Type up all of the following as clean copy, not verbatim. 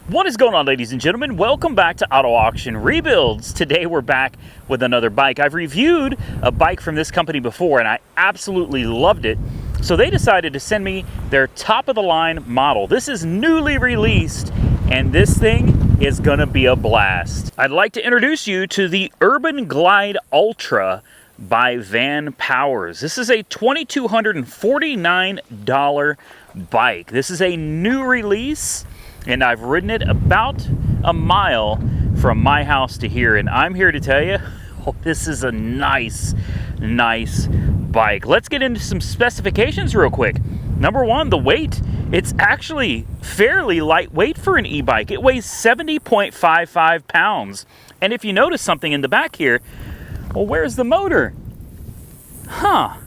What is going on, ladies and gentlemen? Welcome back to Auto Auction Rebuilds. Today we're back with another bike. I've reviewed a bike from this company before and I absolutely loved it. So they decided to send me their top of the line model. This is newly released and this thing is gonna be a blast. I'd like to introduce you to the UrbanGlide Ultra by Vanpowers. This is a $2,249 bike. This is a new release, and I've ridden it about a mile from my house to here, and I'm here to tell you, this is a nice bike. Let's get into some specifications real quick. Number one, the weight. It's actually fairly lightweight for an e-bike. It weighs 70.55 pounds. And if you notice something in the back here, well, where's the motor? How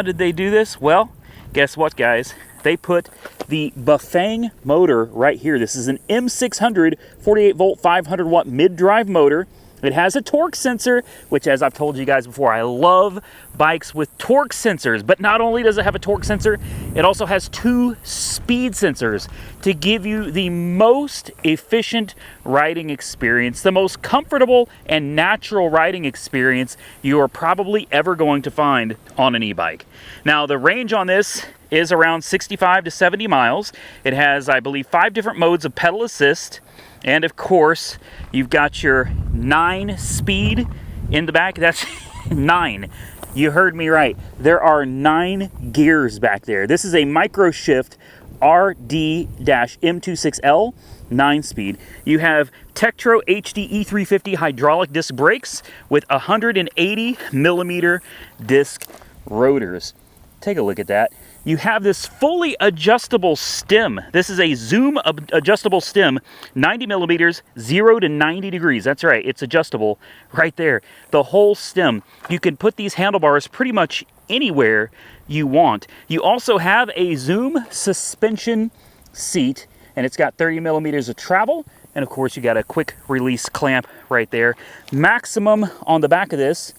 did they do this? Well, guess what, guys? They put the Bafang motor right here. This is an M600 48 volt 500 watt mid-drive motor. It has a torque sensor, which, as I've told you guys before, I love bikes with torque sensors. But not only does it have a torque sensor, it also has two speed sensors to give you the most efficient riding experience, the most comfortable and natural riding experience you are probably ever going to find on an e-bike. Now, the range on this is around 65 to 70 miles. It has, I believe, 5 different modes of pedal assist. And of course, you've got your 9-speed in the back. That's 9. You heard me right. There are 9 gears back there. This is a micro shift RD-M26L 9-speed. You have Tektro HD E350 hydraulic disc brakes with 180 millimeter disc rotors. Take a look at that. You have this fully adjustable stem. This is a zoom adjustable stem, 90 millimeters, 0 to 90 degrees. That's right, it's adjustable right there. The whole stem. You can put these handlebars pretty much anywhere you want. You also have a zoom suspension seat, and it's got 30 millimeters of travel. And of course, you got a quick release clamp right there. Maximum on the back of this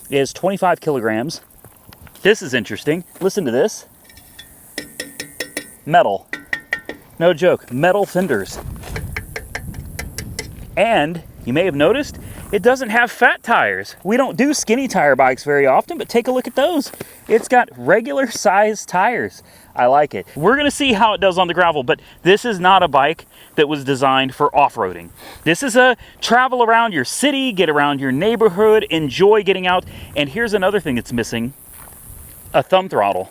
is 25 kilograms. This is interesting. Listen to this. Metal. No joke. Metal fenders. And you may have noticed it doesn't have fat tires. We don't do skinny tire bikes very often, but take a look at those. It's got regular size tires. I like it. We're gonna see how it does on the gravel, but this is not a bike that was designed for off-roading. This is a travel around your city, get around your neighborhood, enjoy getting out. And here's another thing that's missing. A thumb throttle.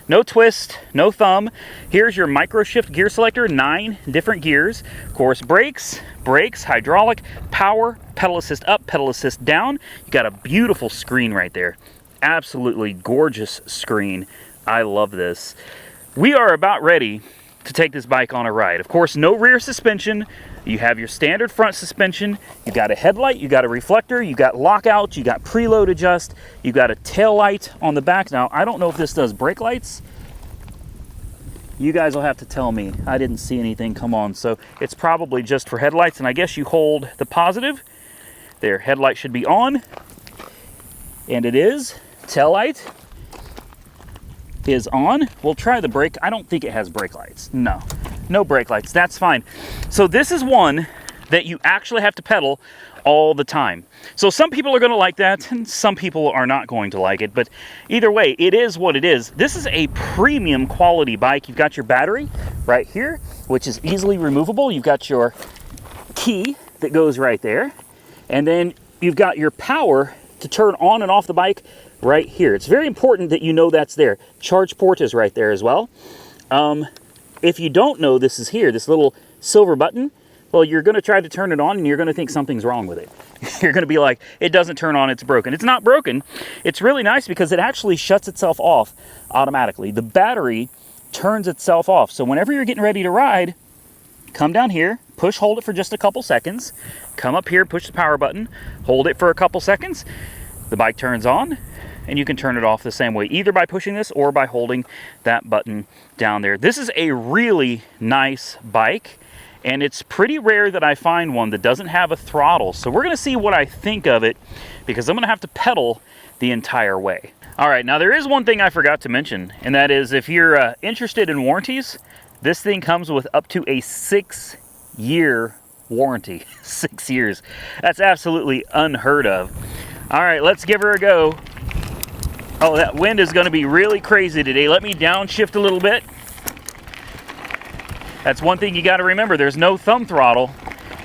No twist, no thumb. Here's your micro shift gear selector, 9 different gears. Of course, brakes, hydraulic, power, pedal assist up, pedal assist down. You got a beautiful screen right there. Absolutely gorgeous screen. I love this. We are about ready to take this bike on a ride. Of course, no rear suspension. You have your standard front suspension. You got a headlight, you got a reflector, you got lockout, you got preload adjust, you got a tail light on the back. Now, I don't know if this does brake lights. You guys will have to tell me. I didn't see anything come on, so it's probably just for headlights, and I guess you hold the positive. There, headlight should be on, and it is. Tail light is on. We'll try the brake. I don't think it has brake lights. No brake lights. That's fine. So this is one that you actually have to pedal all the time. So some people are going to like that and some people are not going to like it, but either way, it is what it is. This is a premium quality bike. You've got your battery right here, which is easily removable. You've got your key that goes right there, and then you've got your power to turn on and off the bike right here. It's very important that you know that's there. Charge port is right there as well. If you don't know this is here, this little silver button, well, you're going to try to turn it on and you're going to think something's wrong with it. You're going to be like, it doesn't turn on, it's broken. It's not broken. It's really nice because it actually shuts itself off automatically. The battery turns itself off. So whenever you're getting ready to ride, come down here, hold it for just a couple seconds, come up here, push the power button, hold it for a couple seconds, the bike turns on, and you can turn it off the same way, either by pushing this or by holding that button down there. This is a really nice bike, and it's pretty rare that I find one that doesn't have a throttle. So we're gonna see what I think of it, because I'm gonna have to pedal the entire way. All right, now there is one thing I forgot to mention, and that is if you're interested in warranties, this thing comes with up to a 6 6-year warranty. 6 years. That's absolutely unheard of. All right, let's give her a go. Oh, that wind is going to be really crazy today. Let me downshift a little bit. That's one thing you got to remember. There's no thumb throttle,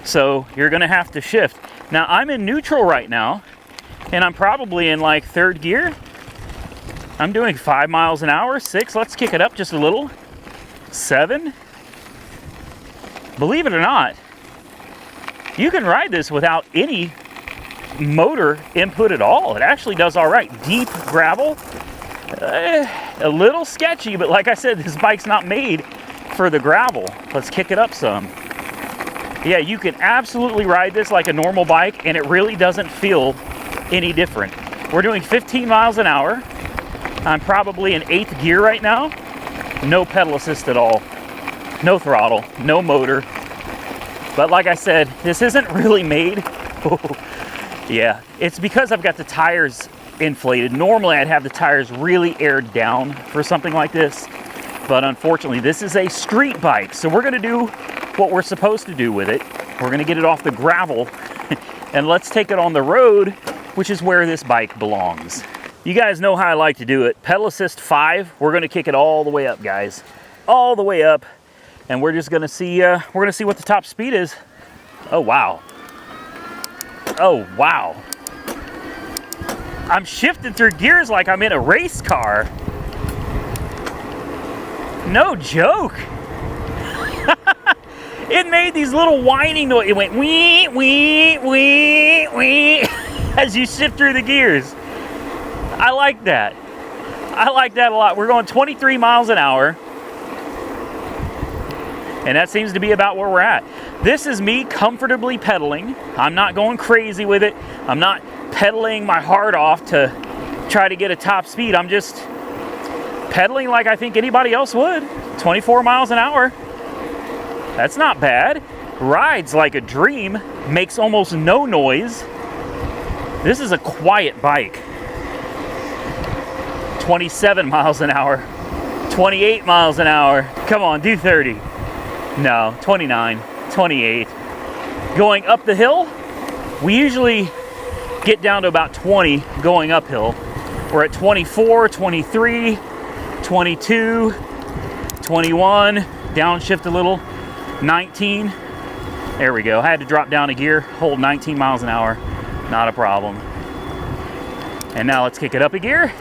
so you're going to have to shift. Now, I'm in neutral right now, and I'm probably in like 3rd gear. I'm doing 5 miles an hour, 6. Let's kick it up just a little. 7. Believe it or not, you can ride this without any motor input at all. It actually does all right. Deep gravel, a little sketchy, but like I said, this bike's not made for the gravel. Let's kick it up some. Yeah, you can absolutely ride this like a normal bike, and it really doesn't feel any different. We're doing 15 miles an hour. I'm probably in 8th gear right now. No pedal assist at all. No throttle, no motor. But like I said, this isn't really made. Yeah, it's because I've got the tires inflated. Normally I'd have the tires really aired down for something like this, but unfortunately this is a street bike, so we're gonna do what we're supposed to do with it. We're gonna get it off the gravel and let's take it on the road, which is where this bike belongs. You guys know how I like to do it. Pedal assist 5, we're gonna kick it all the way up, guys. All the way up, and we're just gonna see, what the top speed is. Oh, wow. Oh, wow. I'm shifting through gears like I'm in a race car. No joke. It made these little whining noises. It went wee, wee, wee, wee as you shift through the gears. I like that. I like that a lot. We're going 23 miles an hour. And that seems to be about where we're at. This is me comfortably pedaling. I'm not going crazy with it. I'm not pedaling my heart off to try to get a top speed. I'm just pedaling like I think anybody else would. 24 miles an hour. That's not bad. Rides like a dream. Makes almost no noise. This is a quiet bike. 27 miles an hour. 28 miles an hour. Come on, do 30. No, 29, 28. Going up the hill, we usually get down to about 20 going uphill. We're at 24, 23, 22, 21, downshift a little, 19. There we go. I had to drop down a gear, hold 19 miles an hour, not a problem. And now let's kick it up a gear.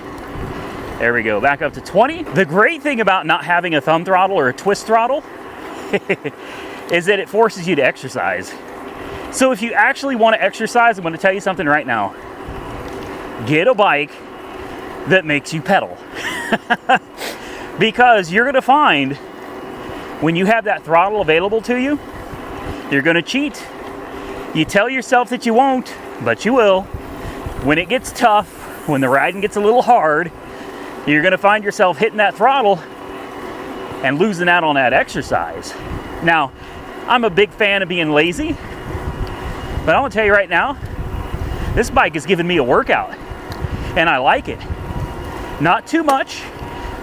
There we go, back up to 20. The great thing about not having a thumb throttle or a twist throttle is that it forces you to exercise. So if you actually want to exercise, I'm going to tell you something right now. Get a bike that makes you pedal. Because you're going to find when you have that throttle available to you, you're going to cheat. You tell yourself that you won't, but you will. When it gets tough, when the riding gets a little hard, you're going to find yourself hitting that throttle and losing out on that exercise. Now, I'm a big fan of being lazy, but I'm gonna tell you right now, this bike is giving me a workout, and I like it. Not too much,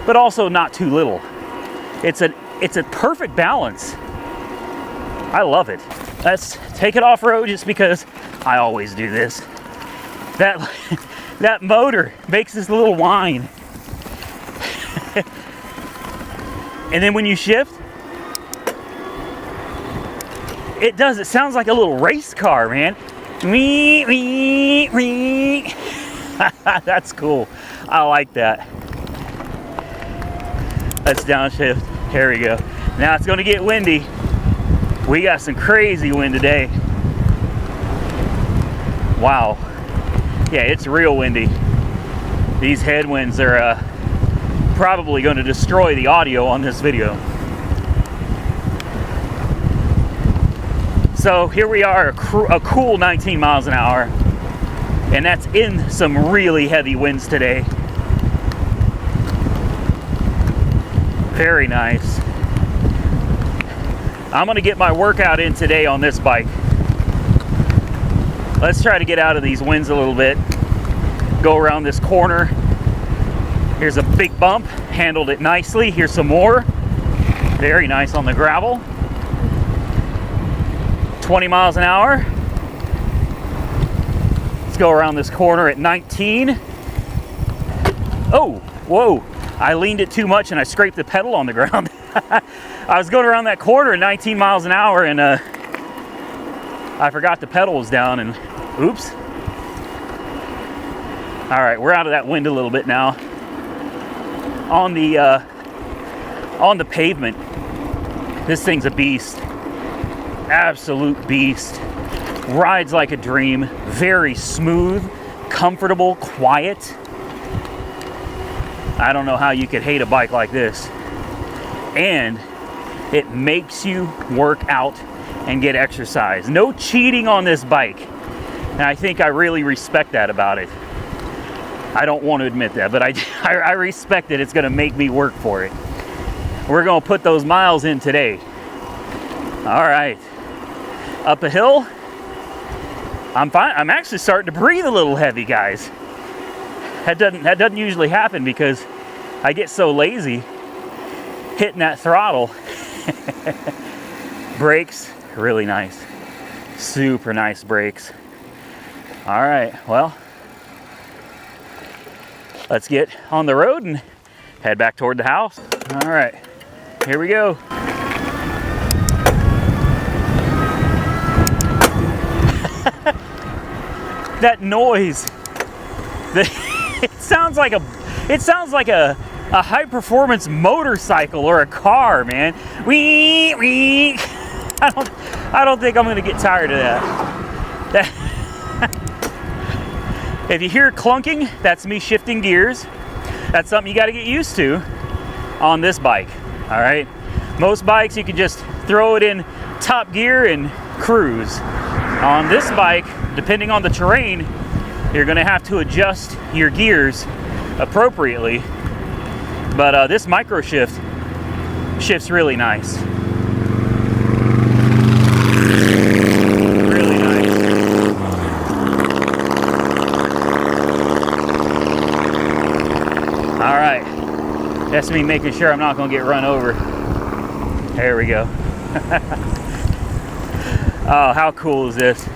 but also not too little. It's a perfect balance. I love it. Let's take it off-road just because I always do this. That motor makes this little whine. And then when you shift, it sounds like a little race car, man. Wee, wee, wee. That's cool. I like that. Let's downshift. Here we go. Now it's gonna get windy. We got some crazy wind today. Wow. Yeah, it's real windy. These headwinds are probably going to destroy the audio on this video. So here we are, a cool 19 miles an hour, and that's in some really heavy winds today. Very nice. I'm gonna get my workout in today on this bike. Let's try to get out of these winds a little bit. Go around this corner. Here's a big bump, handled it nicely. Here's some more. Very nice on the gravel. 20 miles an hour. Let's go around this corner at 19. Oh, whoa. I leaned it too much and I scraped the pedal on the ground. I was going around that corner at 19 miles an hour and I forgot the pedal was down and oops. All right, we're out of that wind a little bit now. On the pavement, this thing's a beast. Absolute beast. Rides like a dream. Very smooth, comfortable, quiet. I don't know how you could hate a bike like this. And it makes you work out and get exercise. No cheating on this bike. And I think I really respect that about it. I don't want to admit that, but I respect it. It's going to make me work for it. We're going to put those miles in today. All right. Up a hill. I'm fine. I'm actually starting to breathe a little heavy, guys. That doesn't usually happen because I get so lazy hitting that throttle. Brakes, really nice. Super nice brakes. All right, well, let's get on the road and head back toward the house. All right, here we go. That noise. It sounds like a high performance motorcycle or a car, man. Wee wee. I don't think I'm gonna get tired of that. If you hear clunking, that's me shifting gears. That's something you got to get used to on this bike. All right. Most bikes you can just throw it in top gear and cruise. On this bike, depending on the terrain, you're going to have to adjust your gears appropriately. But this micro shift shifts really nice. Really nice. All right. That's me making sure I'm not going to get run over. There we go. Oh, how cool is this?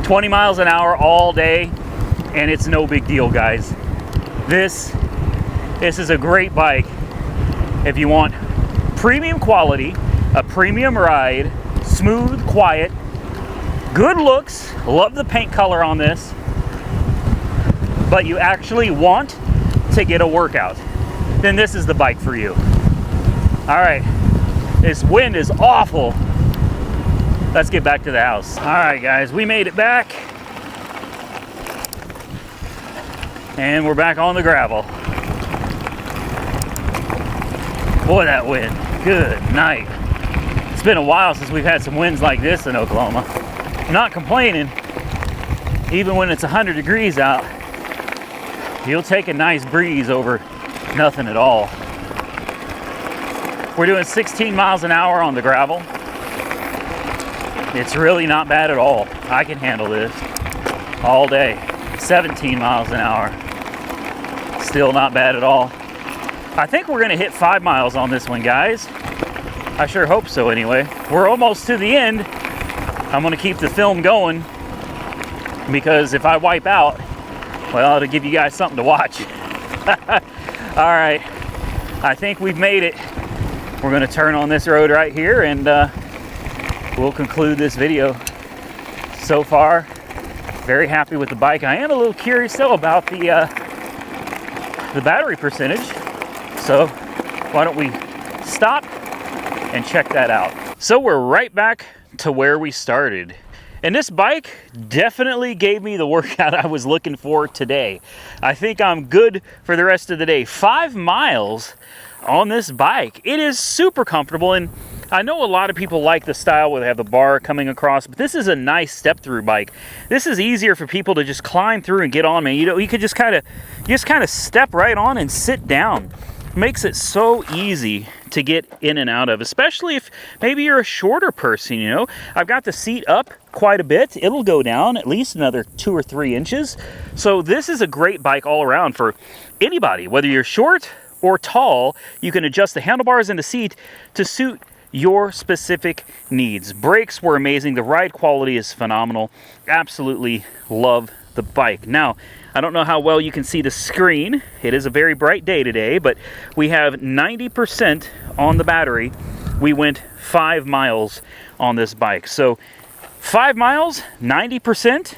20 miles an hour all day, and it's no big deal, guys. This is a great bike if you want premium quality, a premium ride, smooth, quiet, good looks. Love the paint color on this, but you actually want to get a workout, then this is the bike for you. All right, this wind is awful. Let's get back to the house. All right, guys, we made it back. And we're back on the gravel. Boy, that wind. Good night. It's been a while since we've had some winds like this in Oklahoma. I'm not complaining. Even when it's 100 degrees out, you'll take a nice breeze over nothing at all. We're doing 16 miles an hour on the gravel. It's really not bad at all. I can handle this all day. 17 miles an hour. Still not bad at all. I think we're gonna hit 5 miles on this one, guys. I sure hope so anyway. We're almost to the end. I'm gonna keep the film going because if I wipe out, well, it'll give you guys something to watch. All right, I think we've made it. We're gonna turn on this road right here and we'll conclude this video. So far, very happy with the bike. I am a little curious though about the battery percentage. So why don't we stop and check that out. So we're right back to where we started. And this bike definitely gave me the workout I was looking for today. I think I'm good for the rest of the day. 5 miles on this bike. It is super comfortable, and I know a lot of people like the style where they have the bar coming across, but this is a nice step-through bike. This is easier for people to just climb through and get on, man. You know, you could just kind of step right on and sit down. Makes it so easy to get in and out of, especially if maybe you're a shorter person, you know. I've got the seat up quite a bit. It'll go down at least another 2 or 3 inches. So this is a great bike all around for anybody, whether you're short or tall. You can adjust the handlebars and the seat to suit your specific needs. Brakes were amazing. The ride quality is phenomenal. Absolutely love the bike. Now, I don't know how well you can see the screen. It is a very bright day today, but we have 90% on the battery. We went 5 miles on this bike. So 5 miles, 90%,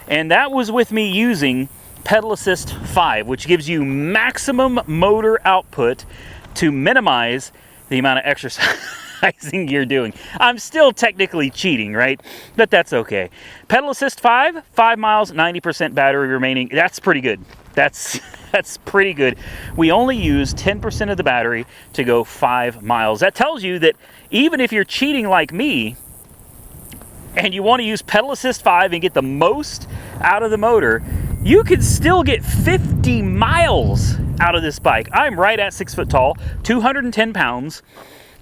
and that was with me using Pedal Assist 5, which gives you maximum motor output to minimize the amount of exercising you're doing. I'm still technically cheating, right? But that's okay. Pedal Assist 5, 5 miles, 90% battery remaining. That's pretty good. That's pretty good. We only use 10% of the battery to go 5 miles. That tells you that even if you're cheating like me, and you want to use Pedal Assist 5 and get the most out of the motor, you can still get 50 miles out of this bike. I'm right at 6 foot tall, 210 pounds,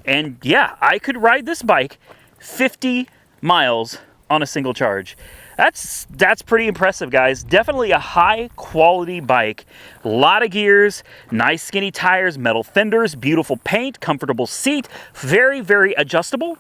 and yeah, I could ride this bike 50 miles on a single charge. That's pretty impressive, guys. Definitely a high quality bike. A lot of gears, nice skinny tires, metal fenders, beautiful paint, comfortable seat, very, very adjustable.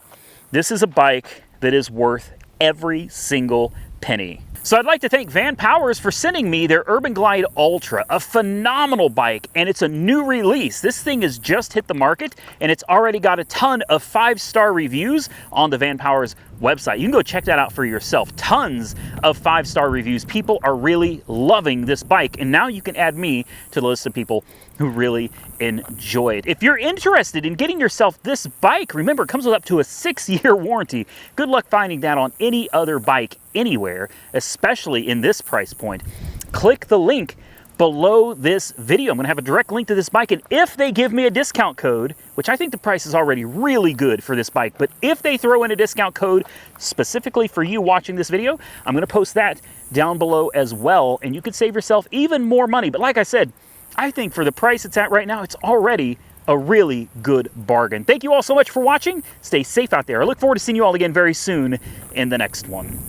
This is a bike that is worth every single penny. So I'd like to thank Vanpowers for sending me their UrbanGlide Ultra, a phenomenal bike, and it's a new release. This thing has just hit the market, and it's already got a ton of 5-star reviews on the Vanpowers website. You can go check that out for yourself. Tons of 5-star reviews. People are really loving this bike, and now you can add me to the list of people who really enjoy it. If you're interested in getting yourself this bike, remember, it comes with up to a 6-year warranty. Good luck finding that on any other bike anywhere, especially in this price point. Click the link below this video. I'm going to have a direct link to this bike, and if they give me a discount code, which I think the price is already really good for this bike, but if they throw in a discount code specifically for you watching this video, I'm going to post that down below as well, and you could save yourself even more money. But like I said, I think for the price it's at right now, it's already a really good bargain. Thank you all so much for watching. Stay safe out there. I look forward to seeing you all again very soon in the next one.